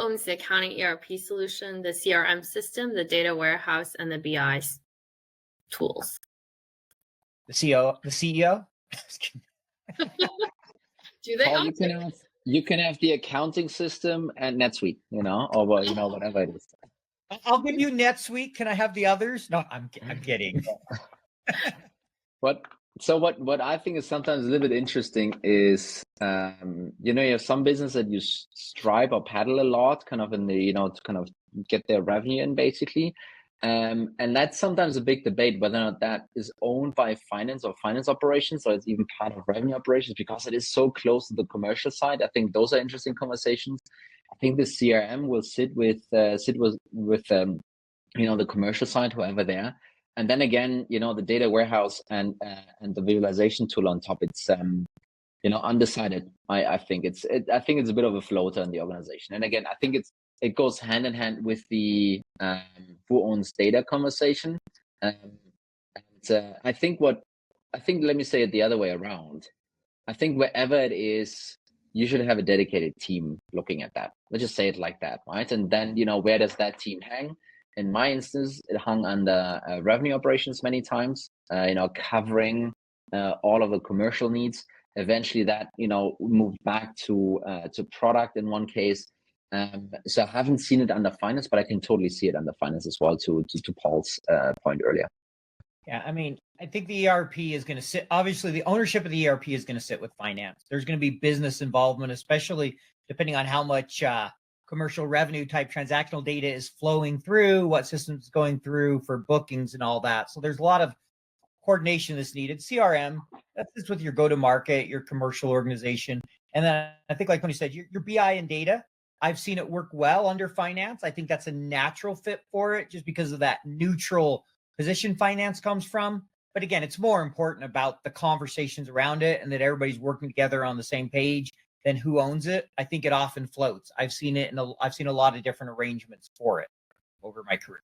owns the accounting ERP solution, the CRM system, the data warehouse, and the BI tools? The CEO? Do they Paul, own you can have the accounting system and NetSuite, or whatever it is. I'll give you NetSuite. Can I have the others? No, I'm kidding. What I think is sometimes a little bit interesting is, you have some business that you strive or paddle a lot, kind of in the, to kind of get their revenue in basically. And that's sometimes a big debate whether or not that is owned by finance or finance operations, or it's even part of revenue operations, because it is so close to the commercial side. I think those are interesting conversations. I think the CRM will sit with the commercial side, whoever they are. And then again, the data warehouse and the visualization tool on top, it's undecided. I think it's a bit of a floater in the organization. And again, I think it goes hand in hand with the who owns data conversation. Let me say it the other way around. I think wherever it is, you should have a dedicated team looking at that. Let's just say it like that, right? And then, where does that team hang? In my instance, it hung under revenue operations many times, covering all of the commercial needs. Eventually that, moved back to product in one case. So I haven't seen it under finance, but I can totally see it under finance as well, to Paul's point earlier. Yeah, I mean, I think the ERP is going to sit, obviously the ownership of the ERP is going to sit with finance. There's going to be business involvement, especially depending on how much commercial revenue type transactional data is flowing through, what systems going through for bookings and all that. So there's a lot of coordination that's needed. CRM, that's just with your go-to-market, your commercial organization. And then I think, like when you said, your BI and data, I've seen it work well under finance. I think that's a natural fit for it, just because of that neutral position finance comes from. But again, it's more important about the conversations around it and that everybody's working together on the same page than who owns it. I think it often floats. I've seen it, I've seen a lot of different arrangements for it over my career.